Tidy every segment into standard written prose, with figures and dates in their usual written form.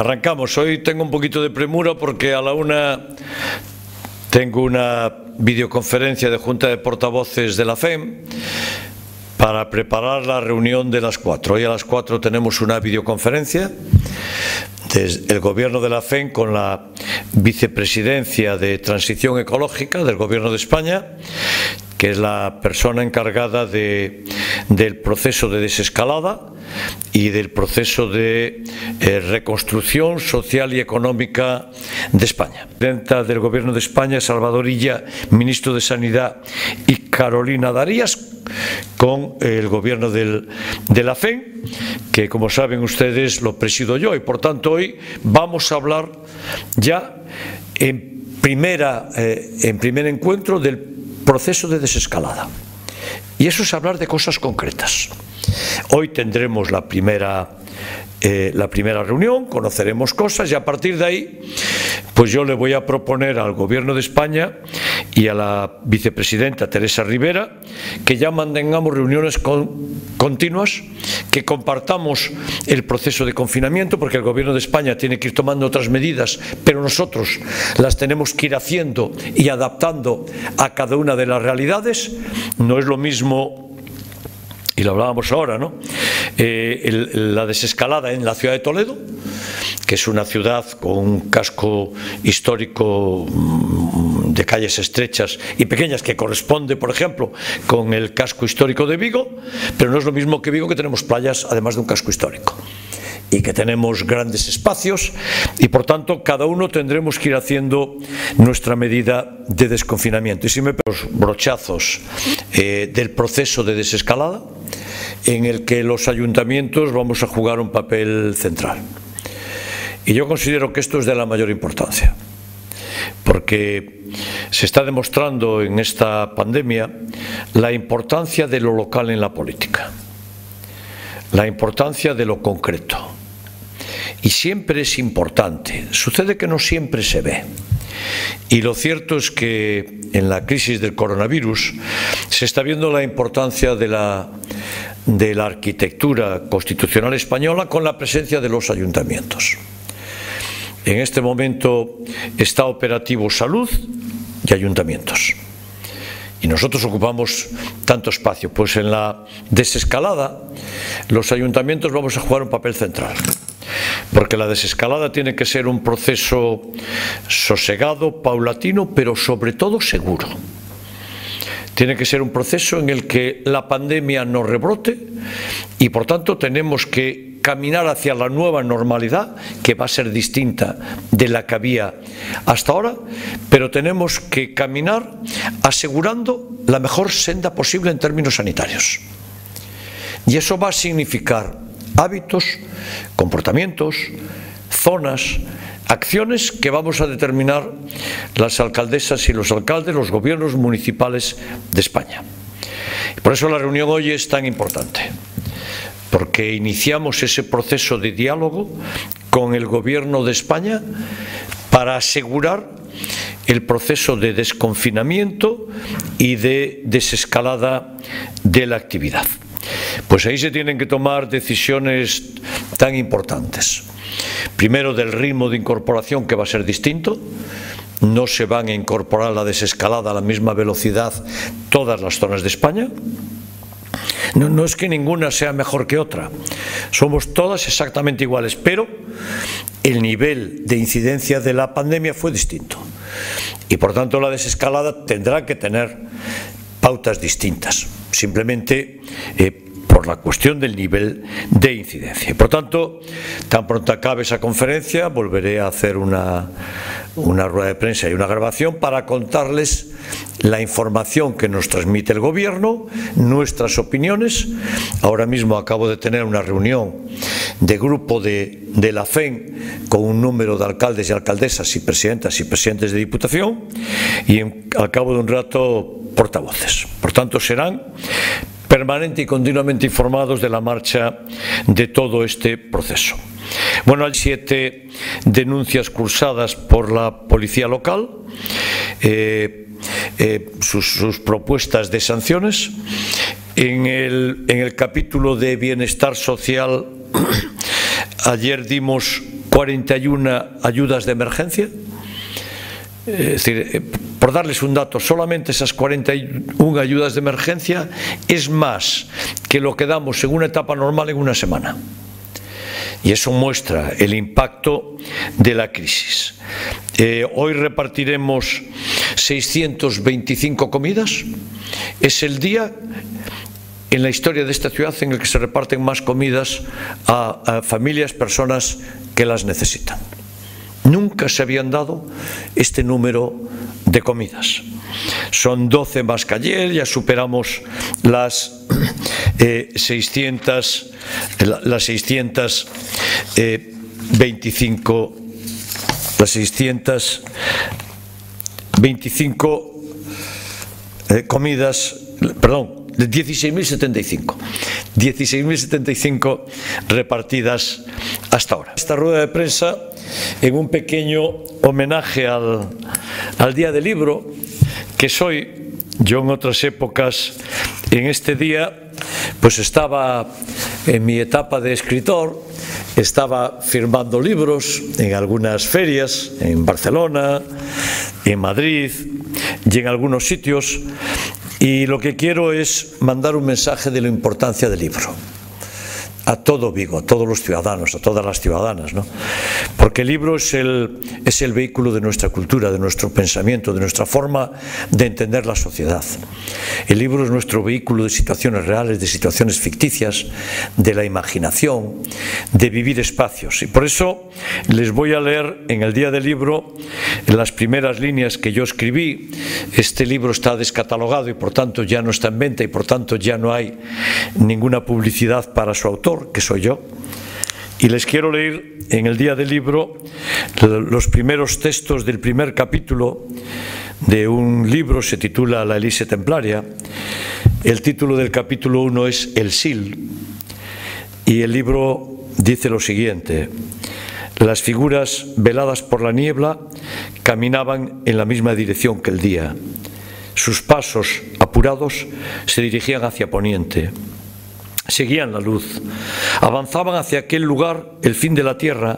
Arrancamos. Hoy tengo un poquito de premura porque a la una tengo una videoconferencia de Junta de Portavoces de la FEM para preparar la reunión de las 4. Hoy a las 4 tenemos una videoconferencia del Gobierno de la FEM con la Vicepresidencia de Transición Ecológica del Gobierno de España, que es la persona encargada del proceso de desescalada y del proceso de reconstrucción social y económica de España. La presidenta del Gobierno de España, Salvador Illa, ministro de Sanidad, y Carolina Darias, con el Gobierno de la FEM, que como saben ustedes lo presido yo, y por tanto hoy vamos a hablar ya en primer encuentro del proceso de desescalada. Y eso es hablar de cosas concretas. Hoy tendremos la primera reunión, conoceremos cosas y a partir de ahí pues yo le voy a proponer al Gobierno de España y a la Vicepresidenta Teresa Rivera que ya mantengamos reuniones continuas, que compartamos el proceso de confinamiento, porque el Gobierno de España tiene que ir tomando otras medidas, pero nosotros las tenemos que ir haciendo y adaptando a cada una de las realidades. No es lo mismo, y lo hablábamos ahora, ¿no?, la desescalada en la ciudad de Toledo, que es una ciudad con un casco histórico de calles estrechas y pequeñas que corresponde, por ejemplo, con el casco histórico de Vigo, pero no es lo mismo que Vigo, que tenemos playas además de un casco histórico y que tenemos grandes espacios y por tanto cada uno tendremos que ir haciendo nuestra medida de desconfinamiento. Y si me pongo los brochazos del proceso de desescalada, en el que los ayuntamientos vamos a jugar un papel central. Y yo considero que esto es de la mayor importancia, porque se está demostrando en esta pandemia la importancia de lo local en la política, la importancia de lo concreto. Y siempre es importante, sucede que no siempre se ve. Y lo cierto es que en la crisis del coronavirus se está viendo la importancia de la arquitectura constitucional española con la presencia de los ayuntamientos. En este momento está operativo salud y ayuntamientos. Y nosotros ocupamos tanto espacio. Pues en la desescalada los ayuntamientos vamos a jugar un papel central. Porque la desescalada tiene que ser un proceso sosegado, paulatino, pero sobre todo seguro. Tiene que ser un proceso en el que la pandemia no rebrote y por tanto tenemos que caminar hacia la nueva normalidad, que va a ser distinta de la que había hasta ahora, pero tenemos que caminar asegurando la mejor senda posible en términos sanitarios. Y eso va a significar hábitos, comportamientos, zonas, acciones que vamos a determinar las alcaldesas y los alcaldes, los gobiernos municipales de España. Por eso la reunión hoy es tan importante, porque iniciamos ese proceso de diálogo con el Gobierno de España para asegurar el proceso de desconfinamiento y de desescalada de la actividad. Pues ahí se tienen que tomar decisiones tan importantes. Primero, del ritmo de incorporación, que va a ser distinto. No se van a incorporar la desescalada a la misma velocidad todas las zonas de España. No es que ninguna sea mejor que otra, somos todas exactamente iguales, pero el nivel de incidencia de la pandemia fue distinto y por tanto la desescalada tendrá que tener pautas distintas, simplemente por la cuestión del nivel de incidencia. Por tanto, tan pronto acabe esa conferencia, volveré a hacer una rueda de prensa y una grabación para contarles la información que nos transmite el Gobierno, nuestras opiniones. Ahora mismo acabo de tener una reunión de grupo de la FEM con un número de alcaldes y alcaldesas y presidentes de Diputación y al cabo de un rato portavoces. Por tanto, serán permanente y continuamente informados de la marcha de todo este proceso. Bueno, hay 7 denuncias cursadas por la policía local, sus propuestas de sanciones. En el capítulo de bienestar social, ayer dimos 41 ayudas de emergencia. Es decir, por darles un dato, solamente esas 41 ayudas de emergencia es más que lo que damos en una etapa normal en una semana. Y eso muestra el impacto de la crisis. Hoy repartiremos 625 comidas. Es el día en la historia de esta ciudad en el que se reparten más comidas a familias, personas que las necesitan. Nunca se habían dado este número de comidas. Son 12 más que ayer, ya superamos las 625 comidas, perdón, de 16.075 repartidas hasta ahora. Esta rueda de prensa en un pequeño homenaje al Día del Libro, que soy yo en otras épocas. En este día pues estaba en mi etapa de escritor, estaba firmando libros en algunas ferias, en Barcelona, en Madrid y en algunos sitios, y lo que quiero es mandar un mensaje de la importancia del libro a todo Vigo, a todos los ciudadanos, a todas las ciudadanas, ¿no? Porque el libro es el vehículo de nuestra cultura, de nuestro pensamiento, de nuestra forma de entender la sociedad. El libro es nuestro vehículo de situaciones reales, de situaciones ficticias, de la imaginación, de vivir espacios. Y por eso les voy a leer en el Día del Libro las primeras líneas que yo escribí. Este libro está descatalogado y por tanto ya no está en venta y por tanto ya no hay ninguna publicidad para su autor, que soy yo, y les quiero leer en el Día del Libro los primeros textos del primer capítulo de un libro, se titula La Elise Templaria. El título del capítulo 1 es El Sil, y el libro dice lo siguiente: las figuras veladas por la niebla caminaban en la misma dirección que el día. Sus pasos apurados se dirigían hacia poniente. Seguían la luz, avanzaban hacia aquel lugar, el fin de la tierra,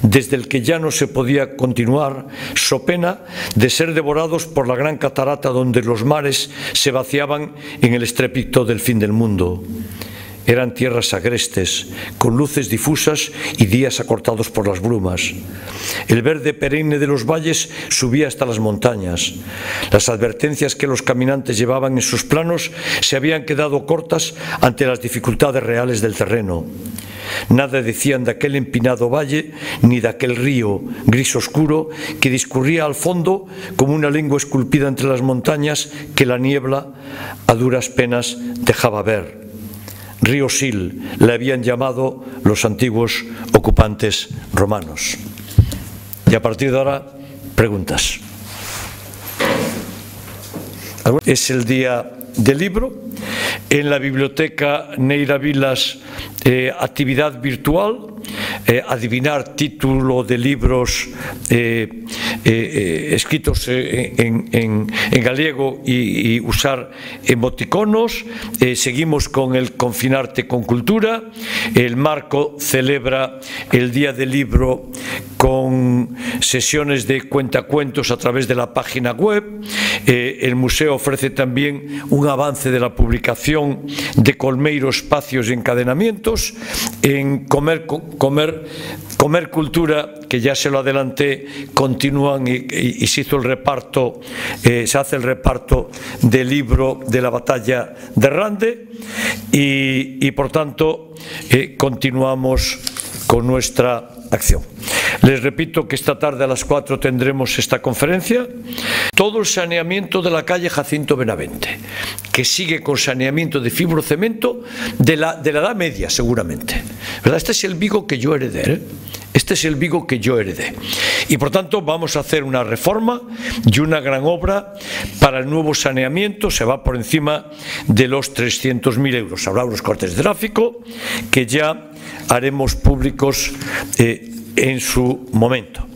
desde el que ya no se podía continuar, so pena de ser devorados por la gran catarata donde los mares se vaciaban en el estrépito del fin del mundo. Eran tierras agrestes, con luces difusas y días acortados por las brumas. El verde perenne de los valles subía hasta las montañas. Las advertencias que los caminantes llevaban en sus planos se habían quedado cortas ante las dificultades reales del terreno. Nada decían de aquel empinado valle, ni de aquel río gris oscuro que discurría al fondo como una lengua esculpida entre las montañas que la niebla a duras penas dejaba ver. Río Sil le habían llamado los antiguos ocupantes romanos. Y a partir de ahora, preguntas. Es el Día del Libro. En la biblioteca Neira Vilas, actividad virtual, adivinar título de libros escritos en gallego y usar emoticonos. Seguimos con el Confinarte con Cultura. El Marco celebra el Día del Libro con sesiones de cuentacuentos a través de la página web. El museo ofrece también un avance de la publicación de Colmeiro, Espacios y Encadenamientos. En Comer Cultura, que ya se lo adelanté, continúan y se hizo el reparto, se hace el reparto del libro de la batalla de Rande y por tanto continuamos con nuestra acción. Les repito que esta tarde a las 4 tendremos esta conferencia. Todo el saneamiento de la calle Jacinto Benavente, que sigue con saneamiento de fibrocemento de la Edad Media seguramente, ¿verdad? Este es el Vigo que yo heredé, Este es el Vigo que yo heredé. Y por tanto vamos a hacer una reforma y una gran obra para el nuevo saneamiento. Se va por encima de los 300.000 euros. Habrá unos cortes de tráfico que ya haremos públicos en su momento.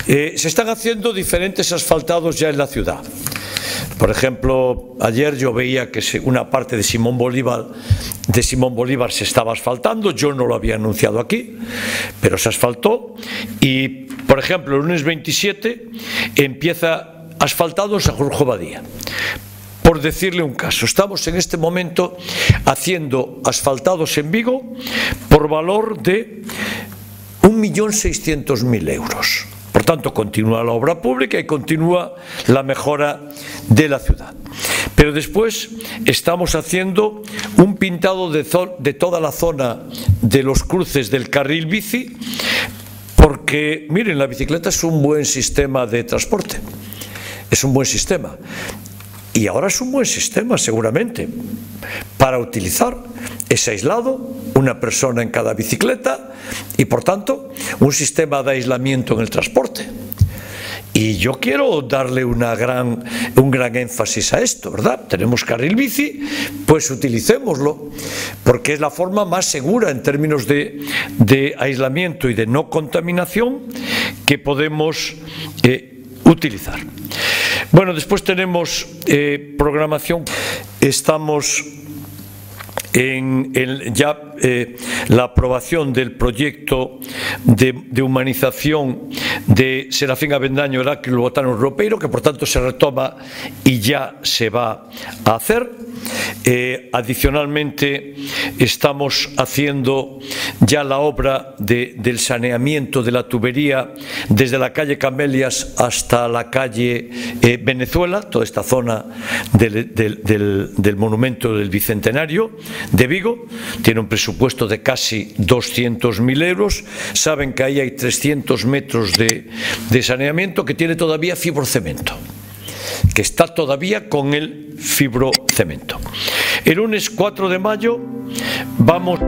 Se están haciendo diferentes asfaltados ya en la ciudad. Por ejemplo, ayer yo veía que una parte de Simón Bolívar de Simón Bolívar se estaba asfaltando, yo no lo había anunciado aquí, pero se asfaltó y, por ejemplo, el lunes 27 empieza asfaltado en Sanjurjo Badía. Por decirle un caso, estamos en este momento haciendo asfaltados en Vigo por valor de 1.600.000 euros. Por tanto, continúa la obra pública y continúa la mejora de la ciudad. Pero después estamos haciendo un pintado de toda la zona de los cruces del carril bici, porque, miren, la bicicleta es un buen sistema de transporte, es un buen sistema. Y ahora es un buen sistema, seguramente, para utilizar. Es aislado, una persona en cada bicicleta y, por tanto, un sistema de aislamiento en el transporte. Y yo quiero darle un gran énfasis a esto, ¿verdad? Tenemos carril bici, pues utilicémoslo, porque es la forma más segura en términos de aislamiento y de no contaminación que podemos utilizar. Bueno, después tenemos programación. Estamos en la aprobación del proyecto de humanización de Serafín Avendaño Heráclito Botano Ropeiro, que por tanto se retoma y ya se va a hacer. Adicionalmente estamos haciendo ya la obra del saneamiento de la tubería desde la calle Camelias hasta la calle Venezuela, toda esta zona del monumento del Bicentenario de Vigo. Tiene un presupuesto de casi 200.000 euros. Saben que ahí hay 300 metros de saneamiento que tiene todavía fibrocemento, que está todavía con el fibrocemento. El lunes 4 de mayo vamos